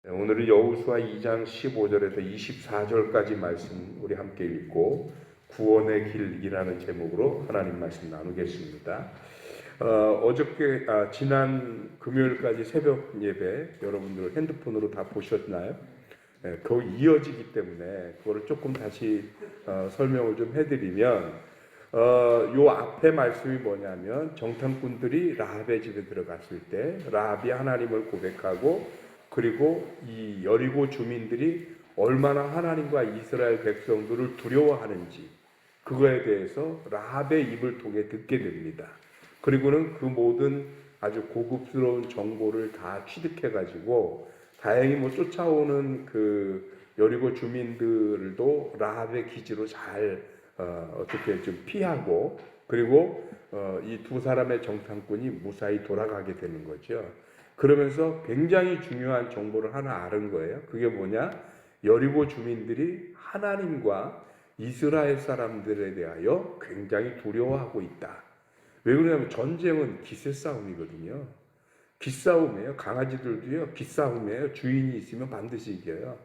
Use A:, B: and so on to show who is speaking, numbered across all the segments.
A: 오늘은 여호수아 2장 15절에서 24절까지 말씀 우리 함께 읽고 구원의 길이라는 제목으로 하나님 말씀 나누겠습니다. 지난 금요일까지 새벽 예배 여러분들 핸드폰으로 다 보셨나요? 거의 이어지기 때문에 그거를 조금 다시 설명을 좀 해드리면 요 앞에 말씀이 뭐냐면 정탐꾼들이 라합의 집에 들어갔을 때 라합이 하나님을 고백하고 그리고 이 여리고 주민들이 얼마나 하나님과 이스라엘 백성들을 두려워하는지 그거에 대해서 라합의 입을 통해 듣게 됩니다. 그리고는 그 모든 아주 고급스러운 정보를 다 취득해가지고 다행히 쫓아오는 그 여리고 주민들도 라합의 기지로 잘 어떻게 좀 피하고 그리고 이 두 사람의 정탐꾼이 무사히 돌아가게 되는 거죠. 그러면서 굉장히 중요한 정보를 하나 알은 거예요. 그게 뭐냐? 여리고 주민들이 하나님과 이스라엘 사람들에 대하여 굉장히 두려워하고 있다. 왜 그러냐면 전쟁은 기세 싸움이거든요. 기싸움이에요. 강아지들도요. 기싸움이에요. 주인이 있으면 반드시 이겨요.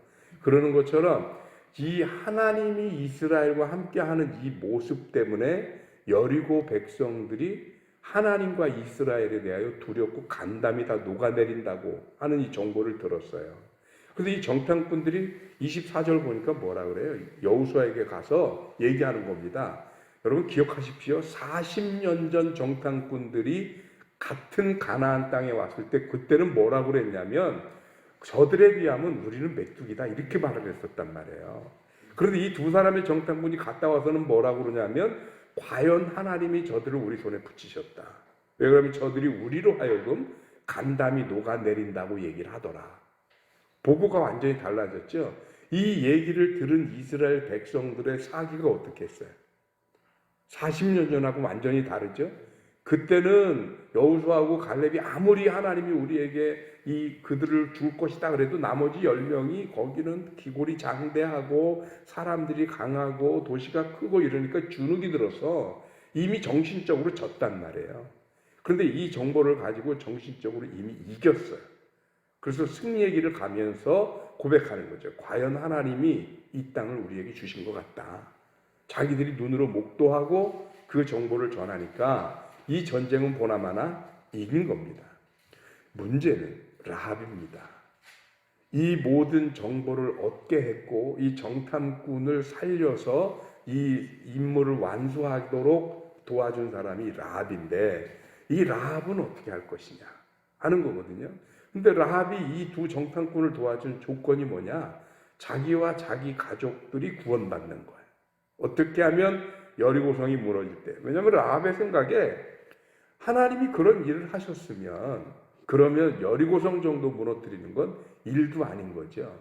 A: 그러는 것처럼 이 하나님이 이스라엘과 함께하는 이 모습 때문에 여리고 백성들이 하나님과 이스라엘에 대하여 두렵고 간담이 다 녹아내린다고 하는 이 정보를 들었어요. 그런데 이 정탐꾼들이 24절 보니까 뭐라 그래요? 여호수아에게 가서 얘기하는 겁니다. 여러분 기억하십시오. 40년 전 정탐꾼들이 같은 가나안 땅에 왔을 때 그때는 뭐라고 그랬냐면 저들에 비하면 우리는 메뚜기다 이렇게 말을 했었단 말이에요. 그런데 이 두 사람의 정탐꾼이 갔다 와서는 뭐라고 그러냐면 과연 하나님이 저들을 우리 손에 붙이셨다. 왜 그러면 저들이 우리로 하여금 간담이 녹아내린다고 얘기를 하더라. 보고가 완전히 달라졌죠. 이 얘기를 들은 이스라엘 백성들의 사기가 어떻게 했어요? 40년 전하고 완전히 다르죠. 그때는 여호수아하고 갈렙이 아무리 하나님이 우리에게 그들을 줄 것이다 그래도 나머지 10명이 거기는 기골이 장대하고 사람들이 강하고 도시가 크고 이러니까 주눅이 들어서 이미 정신적으로 졌단 말이에요. 그런데 이 정보를 가지고 정신적으로 이미 이겼어요. 그래서 승리의 길을 가면서 고백하는 거죠. 과연 하나님이 이 땅을 우리에게 주신 것 같다. 자기들이 눈으로 목도하고 그 정보를 전하니까 이 전쟁은 보나마나 이긴 겁니다. 문제는 라합입니다. 이 모든 정보를 얻게 했고 이 정탐꾼을 살려서 이 임무를 완수하도록 도와준 사람이 라합인데 이 라합은 어떻게 할 것이냐 하는 거거든요. 근데 라합이 이 두 정탐꾼을 도와준 조건이 뭐냐? 자기와 자기 가족들이 구원받는 거예요. 어떻게 하면 여리고성이 무너질 때. 왜냐하면 라합의 생각에 하나님이 그런 일을 하셨으면 그러면 여리고성 정도 무너뜨리는 건 일도 아닌 거죠.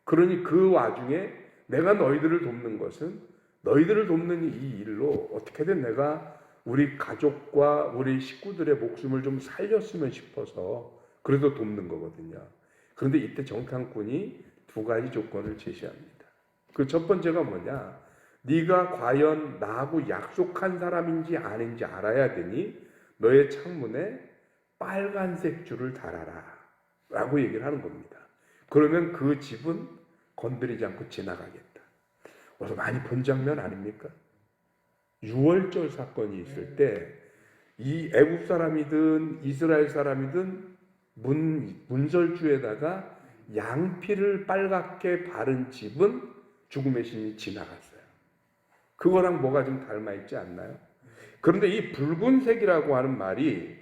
A: 그러니 그 와중에 내가 너희들을 돕는 것은 너희들을 돕는 이 일로 어떻게든 내가 우리 가족과 우리 식구들의 목숨을 좀 살렸으면 싶어서 그래서 돕는 거거든요. 그런데 이때 정탐꾼이 두 가지 조건을 제시합니다. 그 첫 번째가 뭐냐? 네가 과연 나하고 약속한 사람인지 아닌지 알아야 되니 너의 창문에 빨간색 줄을 달아라 라고 얘기를 하는 겁니다. 그러면 그 집은 건드리지 않고 지나가겠다. 그래서 많이 본 장면 아닙니까? 6월절 사건이 있을 때 이 애국 사람이든 이스라엘 사람이든 문설주에다가 양피를 빨갛게 바른 집은 죽음의 신이 지나갔어요. 그거랑 뭐가 좀 닮아 있지 않나요? 그런데 이 붉은색이라고 하는 말이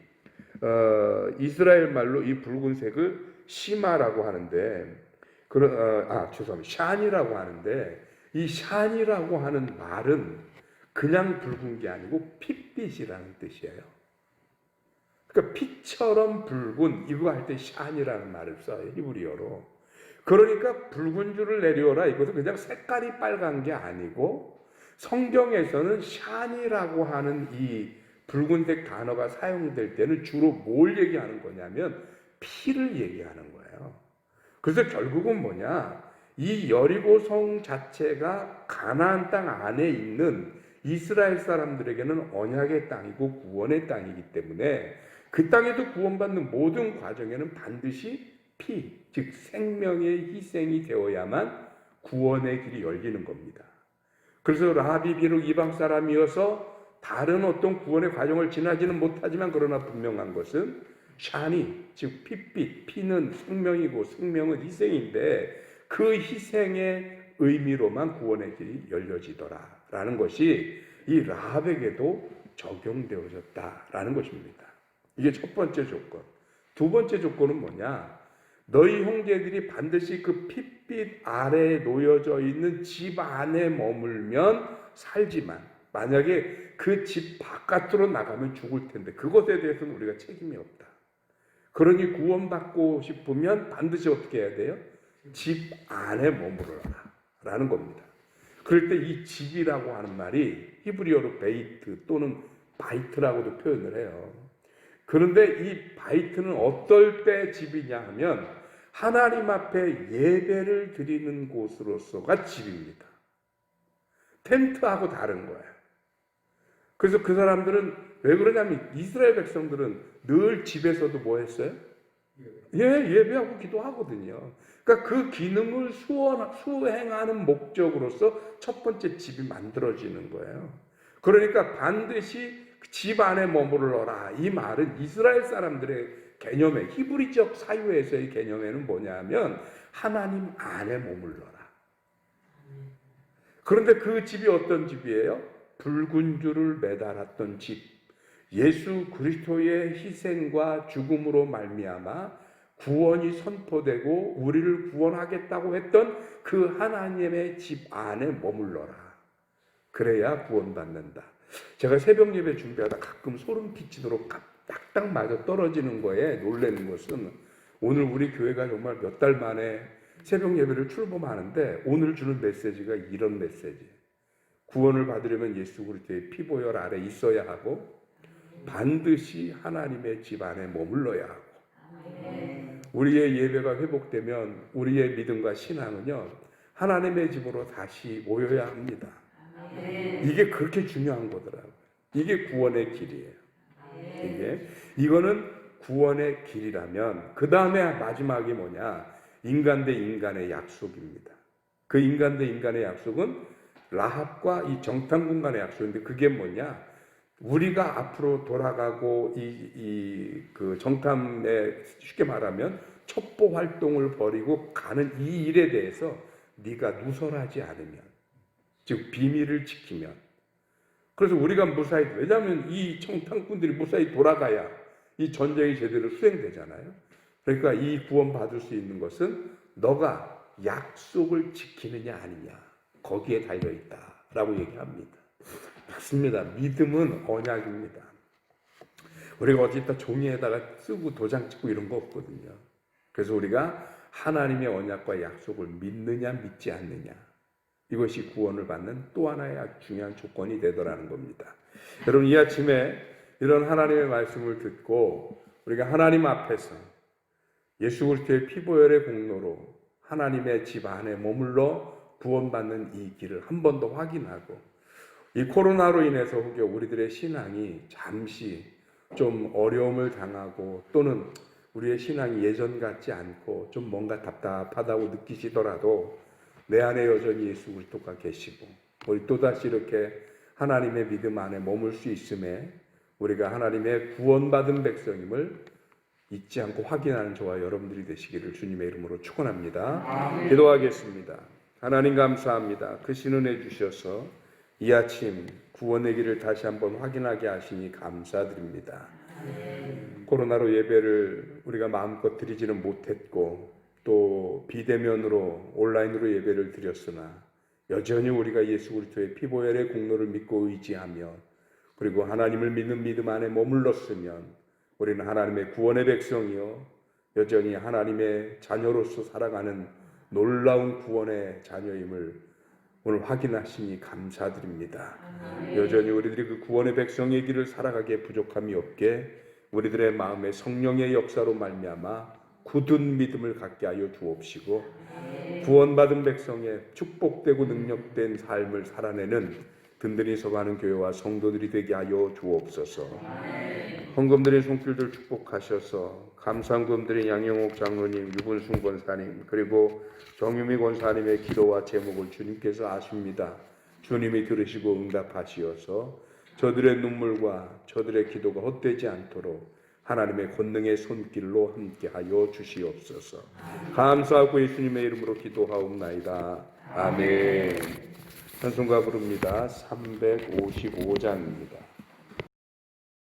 A: 이스라엘 말로 이 붉은색을 시마라고 하는데 죄송합니다. 샨이라고 하는데 이 샨이라고 하는 말은 그냥 붉은 게 아니고 핏빛이라는 뜻이에요. 그러니까 pit처럼 붉은 이거 할 때 샨이라는 말을 써요. 히브리어로. 그러니까 붉은 줄을 내려오라 이것은 그냥 색깔이 빨간 게 아니고 성경에서는 샨이라고 하는 이 붉은색 단어가 사용될 때는 주로 뭘 얘기하는 거냐면 피를 얘기하는 거예요. 그래서 결국은 뭐냐? 이 여리고성 자체가 가나안 땅 안에 있는 이스라엘 사람들에게는 언약의 땅이고 구원의 땅이기 때문에 그 땅에도 구원받는 모든 과정에는 반드시 피, 즉 생명의 희생이 되어야만 구원의 길이 열리는 겁니다. 그래서 라합이 비록 이방 사람이어서 다른 어떤 구원의 과정을 지나지는 못하지만 그러나 분명한 것은 샤니, 즉 핏빛, 피는 생명이고 생명은 희생인데 그 희생의 의미로만 구원의 길이 열려지더라라는 것이 이 라합에게도 적용되어졌다라는 것입니다. 이게 첫 번째 조건. 두 번째 조건은 뭐냐? 너희 형제들이 반드시 그 핏빛 아래에 놓여져 있는 집 안에 머물면 살지만 만약에 그 집 바깥으로 나가면 죽을 텐데 그것에 대해서는 우리가 책임이 없다. 그러니 구원받고 싶으면 반드시 어떻게 해야 돼요? 집 안에 머무르라 라는 겁니다. 그럴 때 이 집이라고 하는 말이 히브리어로 베이트 또는 바이트라고도 표현을 해요. 그런데 이 바이트는 어떨 때 집이냐 하면 하나님 앞에 예배를 드리는 곳으로서가 집입니다. 텐트하고 다른 거예요. 그래서 그 사람들은 왜 그러냐면 이스라엘 백성들은 늘 집에서도 뭐 했어요? 예배하고 기도하거든요. 그러니까 그 기능을 수행하는 목적으로서 첫 번째 집이 만들어지는 거예요. 그러니까 반드시 집 안에 머무르라. 이 말은 이스라엘 사람들의 개념에 히브리적 사유에서의 개념에는 뭐냐면 하나님 안에 머물러라. 그런데 그 집이 어떤 집이에요? 붉은 줄을 매달았던 집. 예수 그리스도의 희생과 죽음으로 말미암아 구원이 선포되고 우리를 구원하겠다고 했던 그 하나님의 집 안에 머물러라. 그래야 구원받는다. 제가 새벽 예배 준비하다 가끔 소름 끼치도록 딱딱 맞아 떨어지는 거에 놀라는 것은 오늘 우리 교회가 정말 몇 달 만에 새벽 예배를 출범하는데 오늘 주는 메시지가 이런 메시지. 구원을 받으려면 예수 그리스도의 피보혈 아래 있어야 하고 반드시 하나님의 집 안에 머물러야 하고 우리의 예배가 회복되면 우리의 믿음과 신앙은요 하나님의 집으로 다시 모여야 합니다. 이게 그렇게 중요한 거더라고요. 이게 구원의 길이에요. 이거는 구원의 길이라면 그 다음에 마지막이 뭐냐? 인간 대 인간의 약속입니다. 그 인간 대 인간의 약속은 라합과 이 정탐꾼 간의 약속인데 그게 뭐냐? 우리가 앞으로 돌아가고 그 정탐에 쉽게 말하면 첩보 활동을 벌이고 가는 이 일에 대해서 네가 누설하지 않으면, 즉 비밀을 지키면. 그래서 우리가 무사히, 왜냐하면 이 정탐꾼들이 무사히 돌아가야 이 전쟁이 제대로 수행되잖아요. 그러니까 이 구원 받을 수 있는 것은 너가 약속을 지키느냐 아니냐 거기에 달려 있다라고 얘기합니다. 맞습니다. 믿음은 언약입니다. 우리가 어디다 종이에다가 쓰고 도장 찍고 이런 거 없거든요. 그래서 우리가 하나님의 언약과 약속을 믿느냐 믿지 않느냐, 이것이 구원을 받는 또 하나의 아주 중요한 조건이 되더라는 겁니다. 여러분, 이 아침에 이런 하나님의 말씀을 듣고 우리가 하나님 앞에서 예수 그리스도의 피보혈의 공로로 하나님의 집 안에 머물러 구원받는 이 길을 한 번 더 확인하고, 이 코로나로 인해서 혹여 우리들의 신앙이 잠시 좀 어려움을 당하고 또는 우리의 신앙이 예전 같지 않고 좀 뭔가 답답하다고 느끼시더라도 내 안에 여전히 예수 그리스도가 계시고 우리 또다시 이렇게 하나님의 믿음 안에 머물 수 있음에 우리가 하나님의 구원받은 백성임을 잊지 않고 확인하는 저와 여러분들이 되시기를 주님의 이름으로 축원합니다. 기도하겠습니다. 하나님 감사합니다. 그 신은혜 주셔서 이 아침 구원의 길을 다시 한번 확인하게 하시니 감사드립니다. 코로나로 예배를 우리가 마음껏 드리지는 못했고 또 비대면으로 온라인으로 예배를 드렸으나 여전히 우리가 예수 그리스도의 피보혈의 공로를 믿고 의지하며 그리고 하나님을 믿는 믿음 안에 머물렀으면 우리는 하나님의 구원의 백성이요 여전히 하나님의 자녀로서 살아가는 놀라운 구원의 자녀임을 오늘 확인하시니 감사드립니다. 여전히 우리들이 그 구원의 백성의 길을 살아가기에 부족함이 없게 우리들의 마음에 성령의 역사로 말미암아 굳은 믿음을 갖게 하여 주옵시고 구원받은 백성의 축복되고 능력된 삶을 살아내는 든든히 서가는 교회와 성도들이 되게 하여 주옵소서. 헌금드린 손길들 축복하셔서 감상금드린 양영옥 장로님, 유분순 권사님, 그리고 정유미 권사님의 기도와 제목을 주님께서 아십니다. 주님이 들으시고 응답하시어서 저들의 눈물과 저들의 기도가 헛되지 않도록 하나님의 권능의 손길로 함께하여 주시옵소서. 감사하고 예수님의 이름으로 기도하옵나이다. 아멘. 찬송가 부릅니다. 355장입니다.